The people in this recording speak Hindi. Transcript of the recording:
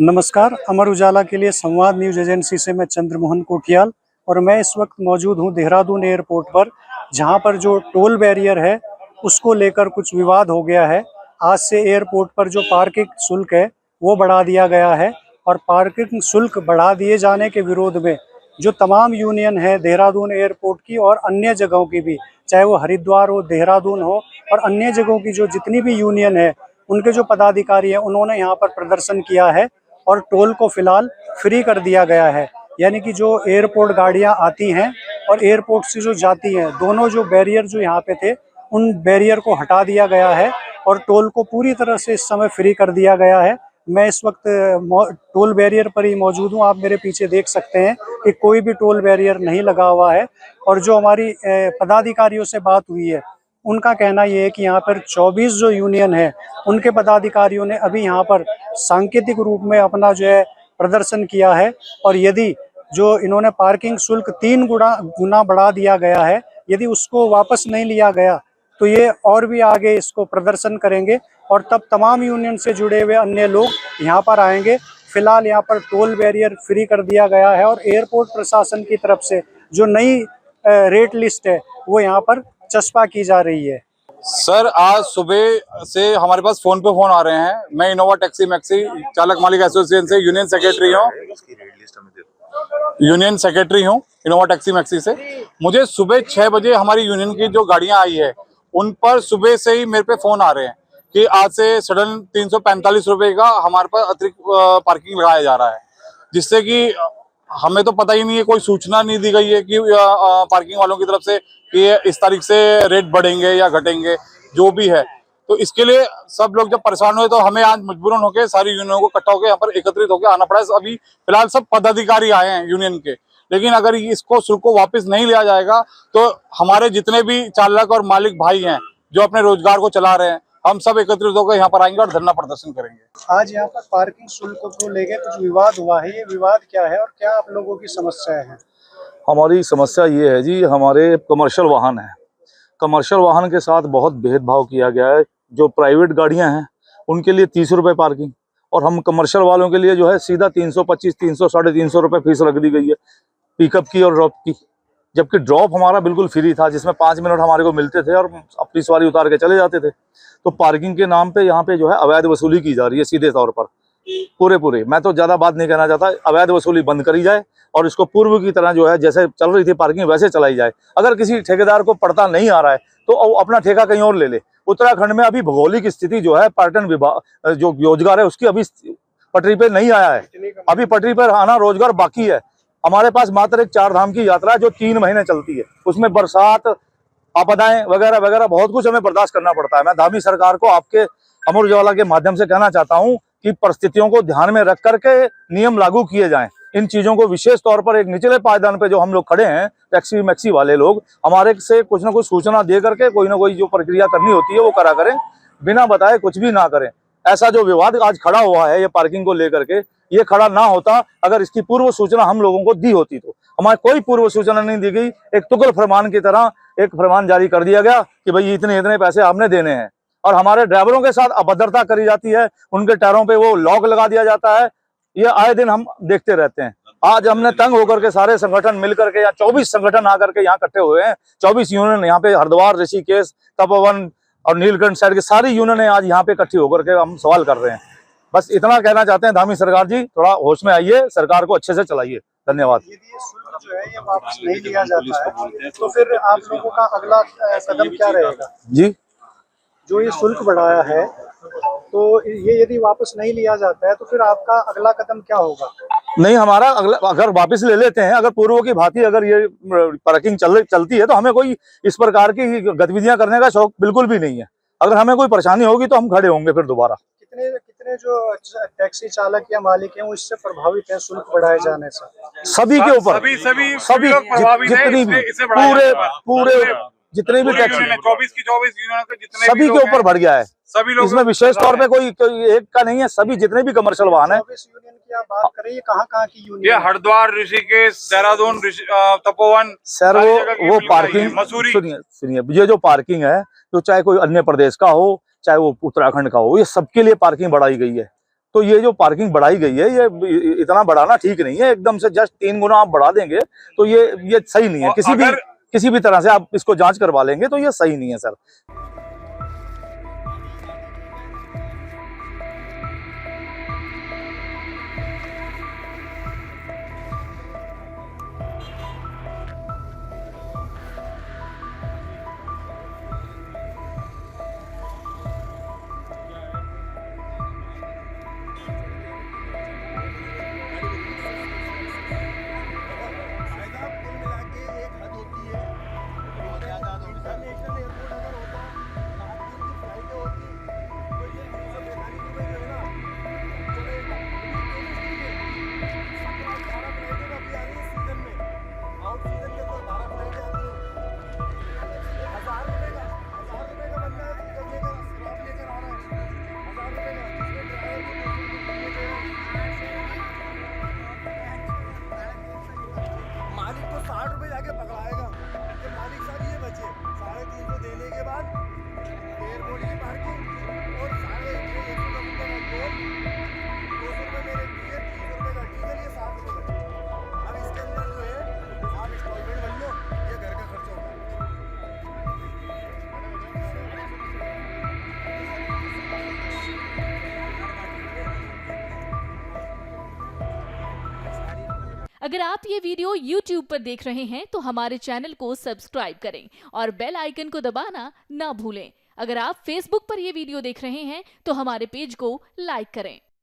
नमस्कार। अमर उजाला के लिए संवाद न्यूज एजेंसी से मैं चंद्रमोहन कोठियाल और मैं इस वक्त मौजूद हूं देहरादून एयरपोर्ट पर, जहां पर जो टोल बैरियर है उसको लेकर कुछ विवाद हो गया है। आज से एयरपोर्ट पर जो पार्किंग शुल्क है वो बढ़ा दिया गया है और पार्किंग शुल्क बढ़ा दिए जाने के विरोध में जो तमाम यूनियन है देहरादून एयरपोर्ट की और अन्य जगहों की भी, चाहे वो हरिद्वार हो, देहरादून हो और अन्य जगहों की जो जितनी भी यूनियन है, उनके जो पदाधिकारी हैं उन्होंने यहाँ पर प्रदर्शन किया है और टोल को फिलहाल फ्री कर दिया गया है। यानी कि जो एयरपोर्ट गाड़ियां आती हैं और एयरपोर्ट से जो जाती हैं, दोनों जो बैरियर जो यहाँ पे थे उन बैरियर को हटा दिया गया है और टोल को पूरी तरह से इस समय फ्री कर दिया गया है। मैं इस वक्त टोल बैरियर पर ही मौजूद हूँ। आप मेरे पीछे देख सकते हैं कि कोई भी टोल बैरियर नहीं लगा हुआ है और जो हमारी पदाधिकारियों से बात हुई है उनका कहना ये है कि यहाँ पर 24 जो यूनियन है उनके पदाधिकारियों ने अभी यहाँ पर सांकेतिक रूप में अपना जो है प्रदर्शन किया है और यदि जो इन्होंने पार्किंग शुल्क 3 गुना बढ़ा दिया गया है, यदि उसको वापस नहीं लिया गया तो ये और भी आगे इसको प्रदर्शन करेंगे और तब तमाम यूनियन से जुड़े हुए अन्य लोग यहाँ पर आएंगे। फिलहाल यहाँ पर टोल बैरियर फ्री कर दिया गया है और एयरपोर्ट प्रशासन की तरफ से जो नई रेट लिस्ट है वो यहाँ पर चस्पा की जा रही है। सर, आज सुबह से हमारे पास फोन पे फोन आ रहे हैं। मैं इनोवा टैक्सी मैक्सी चालक मालिक एसोसिएशन से यूनियन सेक्रेटरी हूँ इनोवा टैक्सी मैक्सी से। मुझे सुबह 6 बजे हमारी यूनियन की जो गाड़ियां आई है उन पर सुबह से ही मेरे पे फोन आ रहे हैं कि आज से सडन 345 रुपए का हमारे पास अतिरिक्त पार्किंग लगाया जा रहा है, जिससे कि हमें तो पता ही नहीं है, कोई सूचना नहीं दी गई है कि पार्किंग वालों की तरफ से कि इस तारीख से रेट बढ़ेंगे या घटेंगे, जो भी है। तो इसके लिए सब लोग जब परेशान हुए तो हमें आज मजबूरन होकर सारी यूनियनों को इकट्ठा होकर यहाँ पर एकत्रित होकर आना पड़ा। अभी फिलहाल सब पदाधिकारी आए हैं यूनियन के, लेकिन अगर इसको शुल्क को वापस नहीं लिया जाएगा तो हमारे जितने भी चालक और मालिक भाई हैं जो अपने रोजगार को चला रहे हैं, हम सब एकत्रित होकर यहाँ पर आएंगे और धरना प्रदर्शन करेंगे। आज यहाँ पर पार्किंग शुल्क को लेकर कुछ विवाद हुआ है, ये विवाद क्या है और क्या आप लोगों की समस्याएं हैं? हमारी समस्या ये है जी, हमारे कमर्शियल वाहन है, कमर्शियल वाहन के साथ बहुत भेदभाव किया गया है। जो प्राइवेट गाड़ियां हैं उनके लिए 30 रुपये पार्किंग और हम कमर्शियल वालों के लिए जो है सीधा 325, 300, 350 रुपये फीस रख दी गई है पिकअप की और ड्रॉप की। जबकि ड्रॉप हमारा बिल्कुल फ्री था, जिसमें 5 मिनट हमारे को मिलते थे और अपनी सवारी उतार के चले जाते थे। तो पार्किंग के नाम पे यहाँ पे जो है अवैध वसूली की जा रही है सीधे तौर पर पूरे। मैं तो ज़्यादा बात नहीं कहना चाहता, अवैध वसूली बंद करी जाए और इसको पूर्व की तरह जो है जैसे चल रही थी पार्किंग वैसे चलाई जाए। अगर किसी ठेकेदार को पड़ता नहीं आ रहा है तो वो अपना ठेका कहीं और ले ले। उत्तराखंड में अभी भौगोलिक स्थिति जो है, पर्यटन विभाग जो रोजगार है उसकी अभी पटरी पे नहीं आया है, अभी पटरी पर आना रोजगार बाकी है। हमारे पास मात्र एक 4 धाम की यात्रा है जो 3 महीने चलती है, उसमें बरसात, आपदाएं वगैरह वगैरह बहुत कुछ हमें बर्दाश्त करना पड़ता है। मैं धामी सरकार को आपके अमर उजाला के माध्यम से कहना चाहता हूं कि परिस्थितियों को ध्यान में रख करके नियम लागू किए जाएं। इन चीजों को विशेष तौर पर एक निचले पायदान पे जो हम लोग खड़े हैं, टैक्सी मैक्सी वाले लोग, हमारे से कुछ ना कुछ सूचना दे करके कोई ना कोई जो प्रक्रिया करनी होती है वो करा करें, बिना बताए कुछ भी ना करें। ऐसा जो विवाद आज खड़ा हुआ है ये पार्किंग को लेकर के, ये खड़ा ना होता अगर इसकी पूर्व सूचना हम लोगों को दी होती। तो हमारे कोई पूर्व सूचना नहीं दी गई, एक तुगल फरमान की तरह एक फरमान जारी कर दिया गया कि भाई इतने इतने पैसे आपने देने हैं और हमारे ड्राइवरों के साथ अभद्रता करी जाती है, उनके टायरों पे वो लॉक लगा दिया जाता है। ये आए दिन हम देखते रहते हैं। आज हमने तंग होकर के सारे संगठन मिलकर के, या 24 संगठन आकर के यहाँ इकट्ठे हुए हैं, 24 यूनियन यहाँ पे हरिद्वार, ऋषिकेश, तपोवन और नीलकंठ साइड की सारी यूनियन आज यहाँ पे इकट्ठी होकर के हम सवाल कर रहे हैं। बस इतना कहना चाहते हैं, धामी सरकार जी थोड़ा होश में आइए, सरकार को अच्छे से चलाइए। धन्यवाद। यदि ये शुल्क जो है ये वापस नहीं लिया जाता है तो फिर आप लोगों का अगला कदम क्या रहेगा? जी, जो ये शुल्क बढ़ाया है तो ये यदि वापस नहीं लिया जाता है तो फिर आपका अगला कदम क्या होगा? नहीं, हमारा अगला अगर वापस ले लेते हैं, अगर पूर्व की भांति अगर ये पार्किंग चलती है तो हमें कोई इस प्रकार की गतिविधियां करने का शौक बिल्कुल भी नहीं है। अगर हमें कोई परेशानी होगी तो हम खड़े होंगे फिर दोबारा। कितने जो टैक्सी चालक या मालिक हैं वो इससे प्रभावित हैं शुल्क बढ़ाए जाने से? सभी के ऊपर, सभी जितनी भी पूरे जितने भी टैक्सी 24 की 24 यूनियन के जितने सभी के ऊपर बढ़ गया है। सभी लोग, इसमें विशेष तौर पे कोई एक का नहीं है, सभी जितने भी कमर्शियल वाहन है। 24 यूनियन की आप बात करें, ये कहाँ की यूनियन? ये हरिद्वार, ऋषिकेश, देहरादून, तपोवन, सर वो पार्किंग, सुनिए, ये जो पार्किंग है, तो चाहे कोई अन्य प्रदेश का हो, चाहे वो उत्तराखंड का हो, ये सबके लिए पार्किंग बढ़ाई गई है। तो ये जो पार्किंग बढ़ाई गई है, ये इतना बढ़ाना ठीक नहीं है। एकदम से जस्ट 3 गुना आप बढ़ा देंगे तो ये सही नहीं है। किसी भी तरह से आप इसको जांच करवा लेंगे तो ये सही नहीं है सर। मालिक को 60 रुपए जाके पकड़ाएगा कि मालिक साहब ये बचे 350 देने के बाद एयरपोर्ट की पार्किंग और 150 का टोल, 200 रुपए मेरे दिए, 30 रुपए का डीजल, ये 60 रुपए बचे। अब इसके अंदर जो है आप इंस्टॉलमेंट भर लो, ये घर का खर्चा होगा। अगर आप ये वीडियो YouTube पर देख रहे हैं तो हमारे चैनल को सब्सक्राइब करें और बेल आइकन को दबाना ना भूलें। अगर आप Facebook पर ये वीडियो देख रहे हैं तो हमारे पेज को लाइक करें।